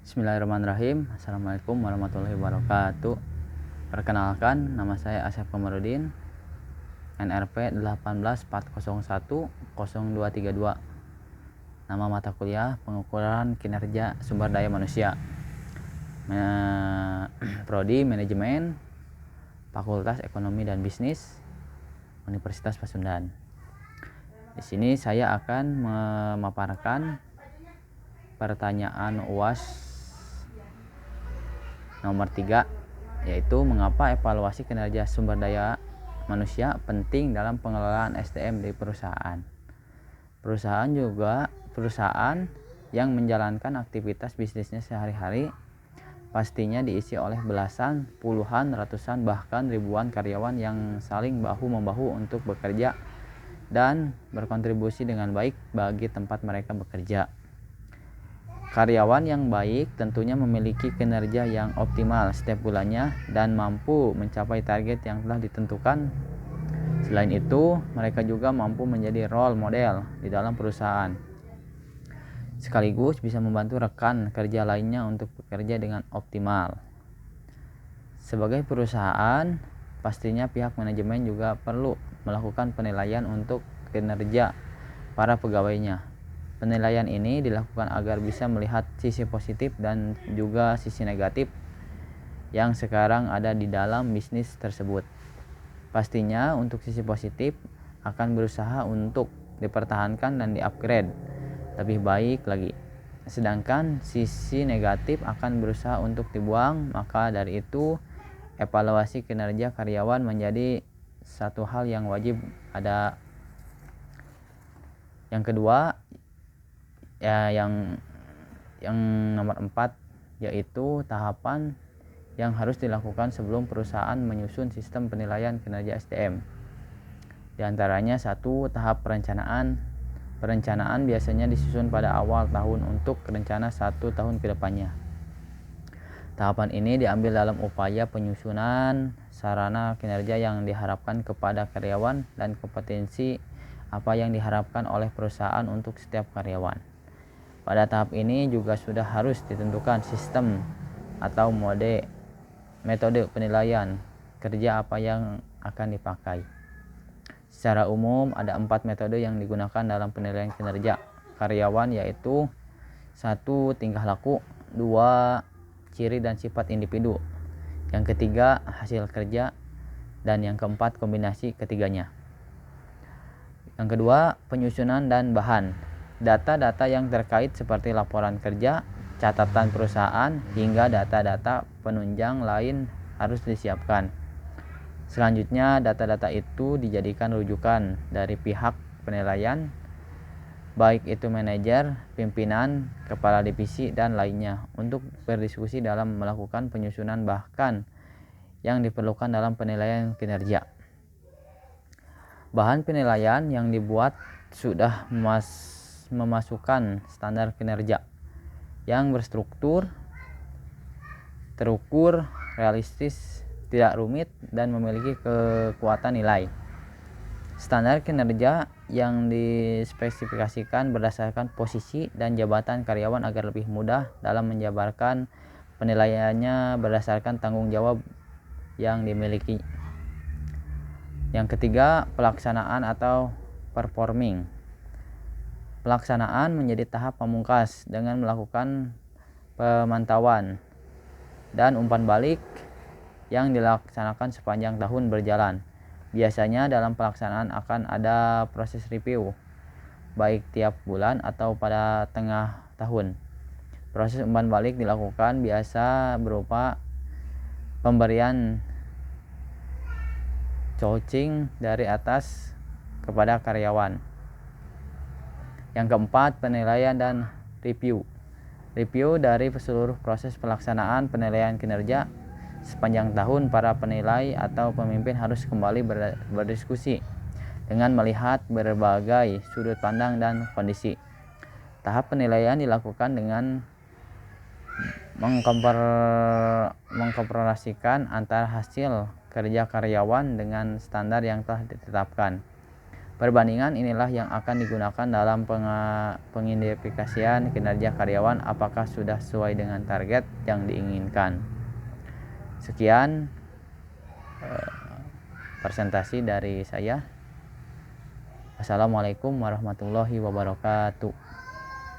Bismillahirrahmanirrahim. Assalamualaikum warahmatullahi wabarakatuh. Perkenalkan, nama saya Asep Komarudin, NRP 184010232. Nama mata kuliah pengukuran kinerja sumber daya manusia. Prodi Manajemen, Fakultas Ekonomi dan Bisnis, Universitas Pasundan. Di sini saya akan memaparkan pertanyaan UAS nomor 3, yaitu mengapa evaluasi kinerja sumber daya manusia penting dalam pengelolaan SDM di perusahaan. Perusahaan yang menjalankan aktivitas bisnisnya sehari-hari pastinya diisi oleh belasan, puluhan, ratusan, bahkan ribuan karyawan yang saling bahu-membahu untuk bekerja dan berkontribusi dengan baik bagi tempat mereka bekerja. Karyawan yang baik tentunya memiliki kinerja yang optimal setiap bulannya dan mampu mencapai target yang telah ditentukan. Selain itu, mereka juga mampu menjadi role model di dalam perusahaan, sekaligus bisa membantu rekan kerja lainnya untuk bekerja dengan optimal. Sebagai perusahaan, pastinya pihak manajemen juga perlu melakukan penilaian untuk kinerja para pegawainya. Penilaian ini dilakukan agar bisa melihat sisi positif dan juga sisi negatif yang sekarang ada di dalam bisnis tersebut. Pastinya untuk sisi positif akan berusaha untuk dipertahankan dan di-upgrade lebih baik lagi. Sedangkan sisi negatif akan berusaha untuk dibuang. Maka dari itu, evaluasi kinerja karyawan menjadi satu hal yang wajib ada. Yang kedua, yang nomor 4, yaitu tahapan yang harus dilakukan sebelum perusahaan menyusun sistem penilaian kinerja SDM. Di antaranya 1. Tahap perencanaan. Perencanaan biasanya disusun pada awal tahun untuk rencana 1 tahun ke depannya. Tahapan ini diambil dalam upaya penyusunan sarana kinerja yang diharapkan kepada karyawan dan kompetensi apa yang diharapkan oleh perusahaan untuk setiap karyawan. Pada tahap ini juga sudah harus ditentukan sistem atau metode penilaian kerja apa yang akan dipakai. Secara umum ada 4 metode yang digunakan dalam penilaian kinerja karyawan, yaitu 1. Tingkah laku, 2. Ciri dan sifat individu, yang ketiga hasil kerja, dan yang keempat kombinasi ketiganya. Yang kedua, penyusunan dan bahan. Data-data yang terkait seperti laporan kerja, catatan perusahaan, hingga data-data penunjang lain harus disiapkan. Selanjutnya, data-data itu dijadikan rujukan dari pihak penilaian, baik itu manajer, pimpinan, kepala divisi, dan lainnya, untuk berdiskusi dalam melakukan penyusunan bahkan yang diperlukan dalam penilaian kinerja. Bahan penilaian yang dibuat sudah memasukkan standar kinerja yang berstruktur, terukur, realistis, tidak rumit, dan memiliki kekuatan nilai. Standar kinerja yang dispesifikasikan berdasarkan posisi dan jabatan karyawan agar lebih mudah dalam menjabarkan penilaiannya berdasarkan tanggung jawab yang dimiliki. Yang ketiga, pelaksanaan atau performing. Pelaksanaan menjadi tahap pamungkas dengan melakukan pemantauan dan umpan balik yang dilaksanakan sepanjang tahun berjalan. Biasanya dalam pelaksanaan akan ada proses review, baik tiap bulan atau pada tengah tahun. Proses umpan balik dilakukan biasa berupa pemberian coaching dari atas kepada karyawan. Yang keempat, penilaian dan review. Review dari seluruh proses pelaksanaan penilaian kinerja sepanjang tahun. Para penilai atau pemimpin harus kembali berdiskusi dengan melihat berbagai sudut pandang dan kondisi. Tahap penilaian dilakukan dengan mengkomparasikan antara hasil kerja karyawan dengan standar yang telah ditetapkan. Perbandingan inilah yang akan digunakan dalam pengidentifikasian kinerja karyawan apakah sudah sesuai dengan target yang diinginkan. Sekian presentasi dari saya. Assalamualaikum warahmatullahi wabarakatuh.